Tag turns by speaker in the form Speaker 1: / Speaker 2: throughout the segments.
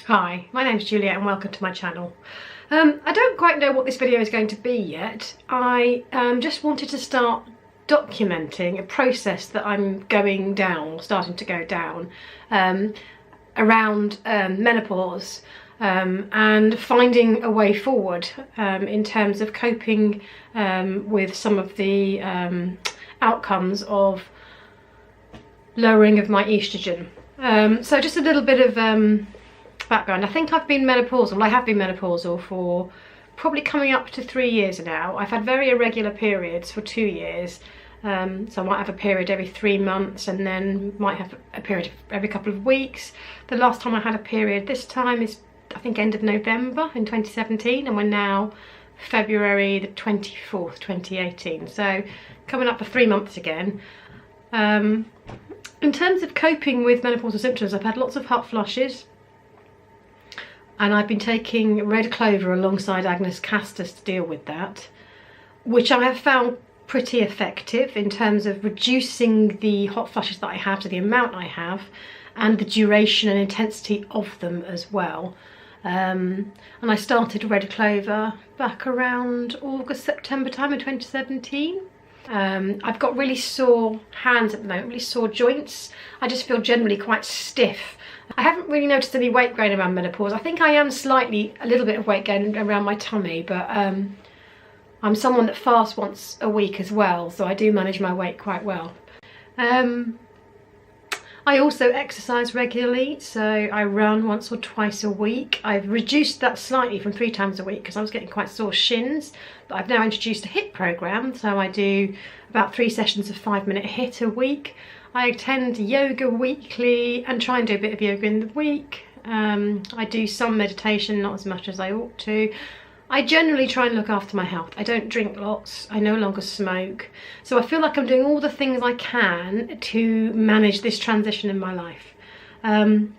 Speaker 1: Hi, my name's Juliet and welcome to my channel. I don't quite know what this video is going to be yet. I just wanted to start documenting a process that I'm going down, or starting to go down, around menopause and finding a way forward in terms of coping with some of the outcomes of lowering of my estrogen. So just a little bit of background. I think I've been menopausal, I have been menopausal for probably coming up to 3 years now. I've had very irregular periods for 2 years. So I might have a period every 3 months and then might have a period every couple of weeks. The last time I had a period this time is I think end of November in 2017, and we're now February the 24th, 2018. So coming up for 3 months again. In terms of coping with menopausal symptoms, I've had lots of hot flushes. And I've been taking red clover alongside Agnus castus to deal with that, which I have found pretty effective in terms of reducing the hot flushes that I have to the amount I have, and the duration and intensity of them as well. And I started red clover back around August, September time in 2017. I've got really sore hands at the moment, really sore joints. I just feel generally quite stiff. I haven't really noticed any weight gain around menopause. I think I am a little bit of weight gain around my tummy, but I'm someone that fasts once a week as well, so I do manage my weight quite well. I also exercise regularly, so I run once or twice a week. I've reduced that slightly from 3 times a week because I was getting quite sore shins, but I've now introduced a HIIT program, so I do about 3 sessions of 5-minute HIIT a week. I attend yoga weekly and try and do a bit of yoga in the week. I do some meditation, not as much as I ought to. I generally try and look after my health. I don't drink lots, I no longer smoke. So I feel like I'm doing all the things I can to manage this transition in my life. I'm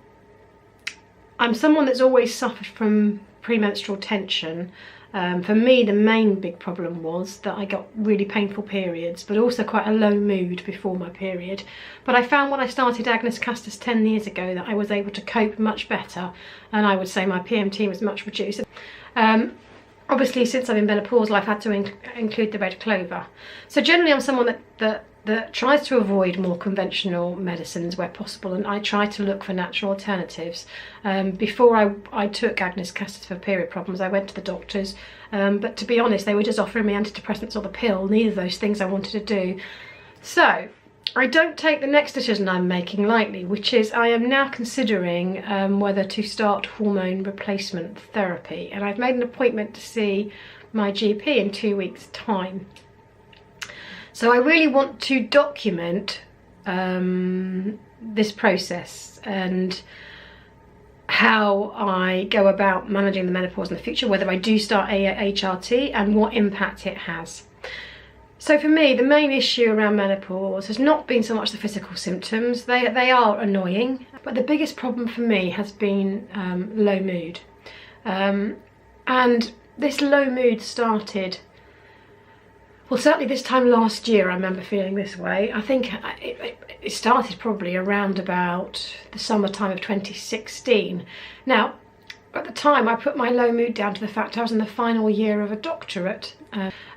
Speaker 1: someone that's always suffered from premenstrual tension. For me, the main big problem was that I got really painful periods, but also quite a low mood before my period. But I found when I started Agnus castus 10 years ago that I was able to cope much better, and I would say my PMT was much reduced. Obviously, since I've been menopausal, I've had to include the red clover. So generally I'm someone that tries to avoid more conventional medicines where possible, and I try to look for natural alternatives. Before I took Agnus castus for period problems, I went to the doctors, but to be honest, they were just offering me antidepressants or the pill, neither of those things I wanted to do. So I don't take the next decision I'm making lightly, which is I am now considering whether to start hormone replacement therapy, and I've made an appointment to see my GP in 2 weeks' time. So I really want to document this process and how I go about managing the menopause in the future, whether I do start HRT and what impact it has. So for me, the main issue around menopause has not been so much the physical symptoms. They are annoying, but the biggest problem for me has been low mood. And this low mood started, well, certainly this time last year I remember feeling this way. I think it started probably around about the summertime of 2016. Now, at the time I put my low mood down to the fact I was in the final year of a doctorate.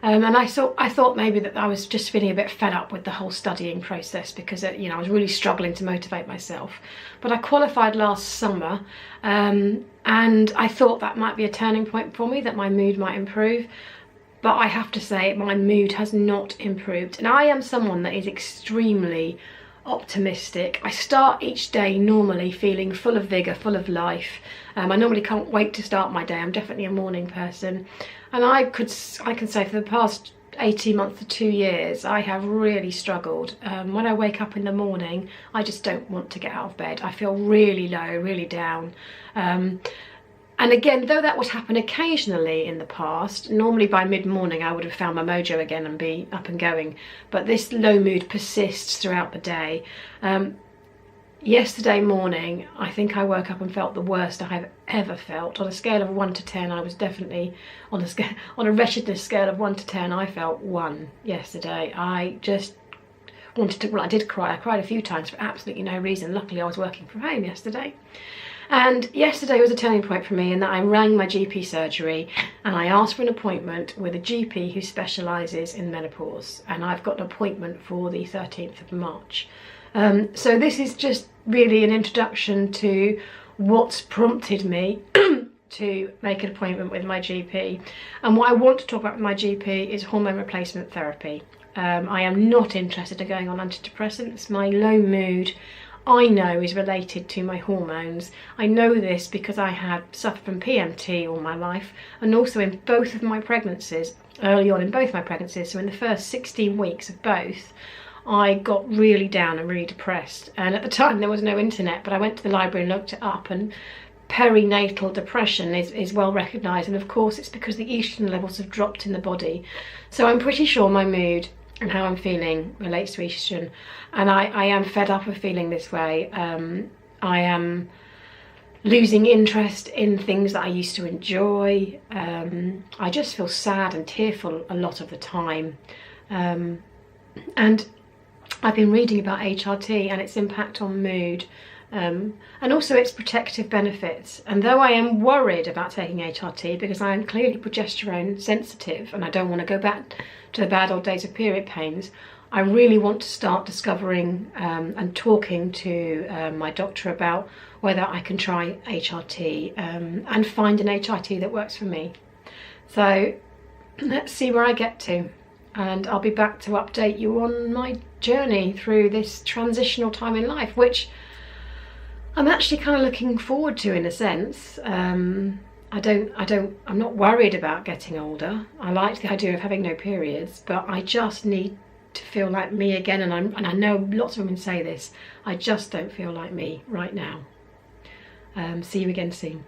Speaker 1: And I thought maybe that I was just feeling a bit fed up with the whole studying process because I was really struggling to motivate myself. But I qualified last summer, and I thought that might be a turning point for me, that my mood might improve. But I have to say my mood has not improved, and I am someone that is extremely optimistic. I start each day normally feeling full of vigour, full of life. I normally can't wait to start my day. I'm definitely a morning person, and I can say for the past 18 months to 2 years I have really struggled. When I wake up in the morning I just don't want to get out of bed. I feel really low, really down. And again, though that would happen occasionally in the past, normally by mid-morning I would have found my mojo again and be up and going. But this low mood persists throughout the day. Yesterday morning, I think I woke up and felt the worst I have ever felt. On a scale of 1 to 10, I was definitely on a wretchedness scale of 1 to 10. I felt 1 yesterday. I just wanted to. Well, I did cry. I cried a few times for absolutely no reason. Luckily, I was working from home yesterday. And yesterday was a turning point for me in that I rang my GP surgery and I asked for an appointment with a GP who specialises in menopause, and I've got an appointment for the 13th of March. So this is just really an introduction to what's prompted me to make an appointment with my GP. And what I want to talk about with my GP is hormone replacement therapy. I am not interested in going on antidepressants. My low mood, I know, is related to my hormones. I know this because I have suffered from PMT all my life, and also in both of my pregnancies, early on in both my pregnancies, so in the first 16 weeks of both, I got really down and really depressed. And at the time there was no internet, but I went to the library and looked it up, and perinatal depression is well recognised, and of course it's because the estrogen levels have dropped in the body. So I'm pretty sure my mood and how I'm feeling relates to estrogen, and I am fed up of feeling this way. I am losing interest in things that I used to enjoy. I just feel sad and tearful a lot of the time, and I've been reading about HRT and its impact on mood, and also its protective benefits. And though I am worried about taking HRT because I am clearly progesterone sensitive and I don't want to go back to the bad old days of period pains, I really want to start discovering and talking to my doctor about whether I can try HRT and find an HRT that works for me. So let's see where I get to, and I'll be back to update you on my journey through this transitional time in life, which I'm actually kind of looking forward to in a sense. I'm not worried about getting older. I like the idea of having no periods, but I just need to feel like me again, and I know lots of women say this, I just don't feel like me right now. See you again soon.